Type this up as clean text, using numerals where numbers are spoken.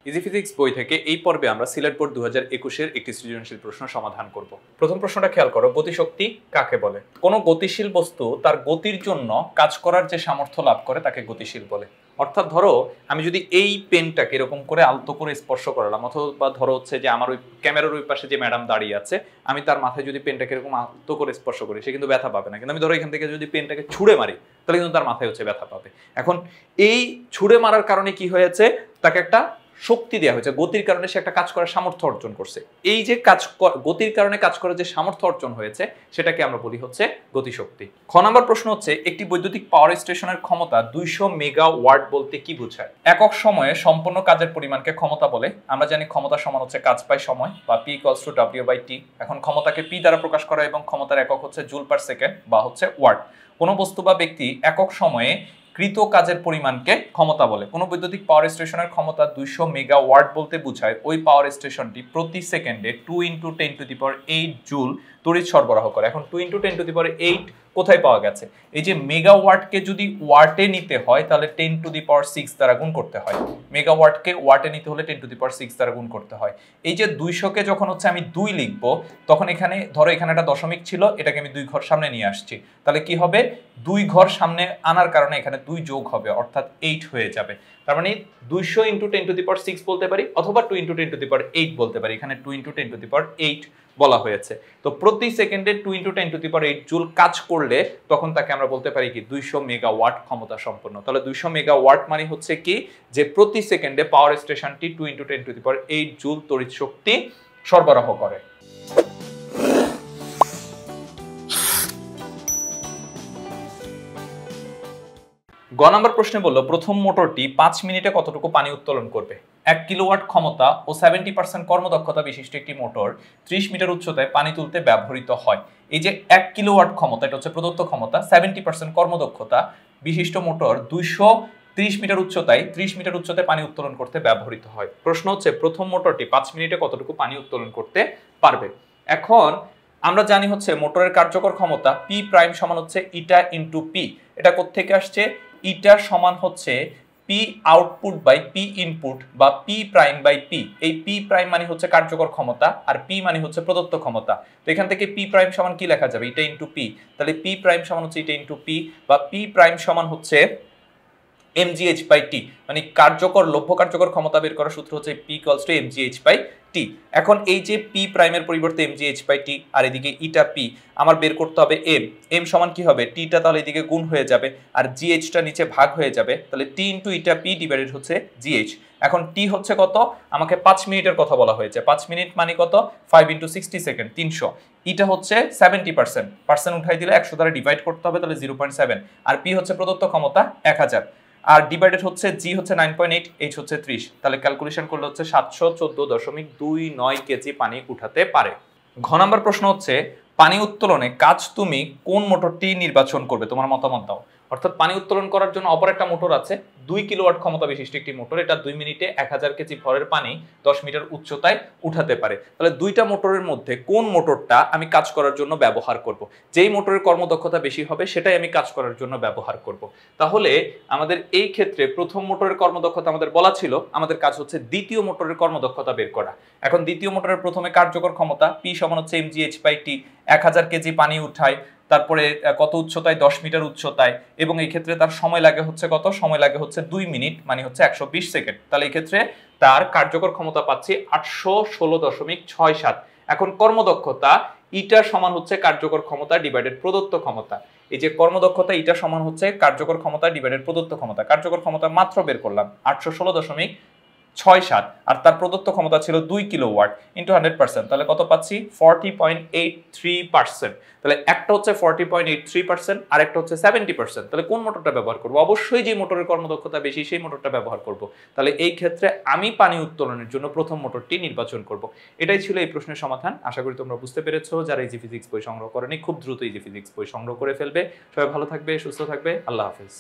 Easy physics বই থেকে এই পর্বে আমরা সিলেট বোর্ড 2021-এর একটি সৃজনশীল প্রশ্ন সমাধান করব। প্রথম প্রশ্নটা খেয়াল করো, গতিশক্তি কাকে বলে? কোনো গতিশীল বস্তু তার গতির জন্য কাজ করার যে সামর্থ্য লাভ করে তাকে গতিশীল বলে। অর্থাৎ ধরো আমি যদি এই পেনটাকে এরকম করে আলতো করে স্পর্শ করালাম, অথবা ধরো হচ্ছে যে আমার ওই ক্যামেরার ওই পাশে যে ম্যাডাম দাঁড়িয়ে আছে, আমি তার মাথায় যদি পেনটাকে এরকম আলতো করে স্পর্শ করি, সে কিন্তু ব্যথা পাবে না। কিন্তু আমি ধরো এখান থেকে যদি পেনটাকে ছুঁড়ে মারি, তাহলে কিন্তু তার মাথায় হচ্ছে ব্যথা পাবে। এখন এই ছুঁড়ে মারার কারণে কি হয়েছে, তাকে একটা শক্তি দেওয়া হয়েছে, গতির কারণে সে একটা কাজ করার সামর্থ্য অর্জন করছে। এই যে গতির কারণে কাজ করার যে সামর্থ্য অর্জন হয়েছে সেটাকে আমরা বলি হচ্ছে গতিশক্তি। খ নম্বর প্রশ্ন হচ্ছে, একটি বৈদ্যুতিক পাওয়ার স্টেশনের ক্ষমতা 200 মেগাওয়াট বলতে কি বোঝায়? একক সময়ে সম্পূর্ণ কাজের পরিমাণকে ক্ষমতা বলে। আমরা জানি ক্ষমতা সমান হচ্ছে কাজ বাই সময় বা P = W/T। এখন ক্ষমতাকে P দ্বারা প্রকাশ করা এবং ক্ষমতার একক হচ্ছে জুল পার সেকেন্ড বা হচ্ছে ওয়াট। কোনো বস্তু বা ব্যক্তি একক সময়ে কৃত কাজের পরিমাণকে ক্ষমতা বলে। কোনো বৈদ্যুতিক পাওয়ার স্টেশনের ক্ষমতা 200 মেগাওয়াট বলতে বোঝায় ওই পাওয়ার স্টেশনটি প্রতি সেকেন্ডে 2 × 10⁸ জুল তড়িৎ সরবরাহ করে। এখন 2 × 10⁸ কোথায় পাওয়া গেছে? এই যে মেগাওয়াটকে যদি ওয়াটে নিতে হয় তাহলে 10⁶ দ্বারা গুণ করতে হয়। মেগাওয়াটকে ওয়াটে নিতে হলে 10⁶ দ্বারা গুণ করতে হয়। এই যে 200কে যখন হচ্ছে আমি 2 লিখবো, তখন এখানে ধরো এখানে একটা দশমিক ছিল, এটাকে আমি 2 ঘর সামনে নিয়ে আসছি, তাহলে কি হবে? 2 ঘর সামনে আনার কারণে এখানে 2 যোগ হবে, অর্থাৎ 8 হয়ে যাবে। তার মানে 200 × 10⁶ বলতে পারি, অথবা 2 × 10⁸ বলতে পারি। এখানে 2 × 10⁸ বলা হয়েছে। তো প্রতি সেকেন্ডে 2 × 10⁸ জুল কাজ করলে তখন তাকে আমরা বলতে পারি কি 200 মেগাওয়াট ক্ষমতা সম্পন্ন। তাহলে 200 মেগাওয়াট মানে হচ্ছে কি, যে প্রতি সেকেন্ডে পাওয়ার স্টেশনটি 2 × 10⁸ জুল তড়িৎ শক্তি সরবরাহ করে। গ নম্বর প্রশ্নে বলল, প্রথম মোটরটি 5 মিনিটে কতটুকু পানি উত্তোলন করবে? 1 কিলোওয়াট ক্ষমতা ও 70% কর্মদক্ষতা বিশিষ্ট একটি মোটর 30 মিটার উচ্চতায় পানি তুলতে ব্যবহৃত হয়। এই যে 1 কিলোওয়াট ক্ষমতা, এটা হচ্ছে প্রদত্ত ক্ষমতা, 70% কর্মদক্ষতা বিশিষ্ট মোটর 230 মিটার উচ্চতায় 30 মিটার উচ্চতায় পানি উত্তোলন করতে ব্যবহৃত হয়। প্রশ্ন হচ্ছে, প্রথম মোটরটি 5 মিনিটে কতটুকু পানি উত্তোলন করতে পারবে? এখন আমরা জানি হচ্ছে মোটরের কার্যকর ক্ষমতা P প্রাইম সমান হচ্ছে ইটা ইনটু P। এটা কোত্থেকে আসছে? ইটা সমান হচ্ছে P output by P input বা P প্রাইম বাই P। এই P প্রাইম মানে হচ্ছে কার্যকর ক্ষমতা, আর P মানে হচ্ছে প্রদত্ত ক্ষমতা। তো এখান থেকে P প্রাইম সমান কি লেখা যাবে? ইটা ইনটু P। তাহলে P প্রাইম সমান হচ্ছে ইটা ইনটু P, বা P প্রাইম সমান হচ্ছে mgh/t। মানে কার্যকর লভ্য কার্যকর ক্ষমতা বের করার সূত্র হচ্ছে P = mgh/t। এখন এই যে P প্রাইমের পরিবর্তে mgh/t আর এদিকে ইটা P, আমার বের করতে হবে m সমান কি হবে? t টা তাহলে এদিকে গুণ হয়ে যাবে আর gh টা নিচে ভাগ হয়ে যাবে, তাহলে t × ইটা P ডিভাইডেড হচ্ছে gh। এখন t হচ্ছে কত? আমাকে 5 মিনিটের কথা বলা হয়েছে। 5 মিনিট মানে কত? 5 × 60 সেকেন্ড, 300। ইটা হচ্ছে 70%, পার্সেন্ট উঠাই দিলে 100 দ্বারা ডিভাইড করতে হবে, তাহলে 0.7। আর P হচ্ছে প্রদত্ত ক্ষমতা 1000, আর ডিভাইডেড হচ্ছে g হচ্ছে 9.8, h হচ্ছে 30। তাহলে ক্যালকুলেশন করলে হচ্ছে 714.29 কেজি পানি উঠাতে পারে। ঘ নম্বর প্রশ্ন হচ্ছে, পানি উত্তোলনে কাজ তুমি কোন মোটরটি নির্বাচন করবে? তোমার মতামত দাও। অর্থাৎ পানি উত্তোলন করার জন্য অপর একটা মোটর আছে, 2 কিলোওয়াট ক্ষমতা বিশিষ্ট একটি মোটর। এটা 2 মিনিটে 1000 কেজি ভরের পানি 10 মিটার উচ্চতায় উঠাতে পারে। তাহলে দুইটা মোটরের মধ্যে কোন মোটরটা আমি কাজ করার জন্য ব্যবহার করব? যেই মোটরের কর্মদক্ষতা বেশি হবে সেটাই আমি কাজ করার জন্য ব্যবহার করব। তাহলে আমাদের এই ক্ষেত্রে প্রথম মোটরের কর্মদক্ষতা আমাদের বলা ছিল, আমাদের কাজ হচ্ছে দ্বিতীয় মোটরের কর্মদক্ষতা বের করা। এখন দ্বিতীয় মোটরের প্রথমে কার্যকর ক্ষমতা P সমান হচ্ছে mgh/t, 1000 কেজি পানি উঠায়, তারপরে কত উচ্চতায়? 10 মিটার উচ্চতায়, এবং এই ক্ষেত্রে তার সময় লাগে হচ্ছে কত? সময় লাগে হচ্ছে 2 মিনিট, মানে হচ্ছে 120 সেকেন্ড। তাহলে এই ক্ষেত্রে তার কার্যকর ক্ষমতা পাচ্ছি 816.67। এখন কর্মদক্ষতা ইটা সমান হচ্ছে কার্যকর ক্ষমতা ডিভাইডেড প্রদত্ত ক্ষমতা। এই যে কর্মদক্ষতা ইটা সমান হচ্ছে কার্যকর ক্ষমতা ডিভাইডেড প্রদত্ত ক্ষমতা। কার্যকর ক্ষমতা মাত্র বের করলাম 816.67, আর তার প্রদত্ত ক্ষমতা ছিল 2 কিলোওয়াট ইনটু 100%, তাহলে কত পাচ্ছি? 40.83%। তাহলে একটা হচ্ছে 40.83% আর একটা হচ্ছে 70%। তাহলে কোন মোটরটা ব্যবহার করব? অবশ্যই যে মোটরের কর্মদক্ষতা বেশি সেই মোটরটা ব্যবহার করব। তাহলে এই ক্ষেত্রে আমি পানি উত্তোলনের জন্য প্রথম মোটরটি নির্বাচন করব। এটাই ছিল এই প্রশ্নের সমাধান। আশা করি তোমরা বুঝতে পেরেছো। যারা ইজি ফিজিক্স বই সংগ্রহ করেনি, খুব দ্রুত ইজি ফিজিক্স বই সংগ্রহ করে ফেলবে। সবাই ভালো থাকবে, সুস্থ থাকবে। আল্লাহ হাফেজ।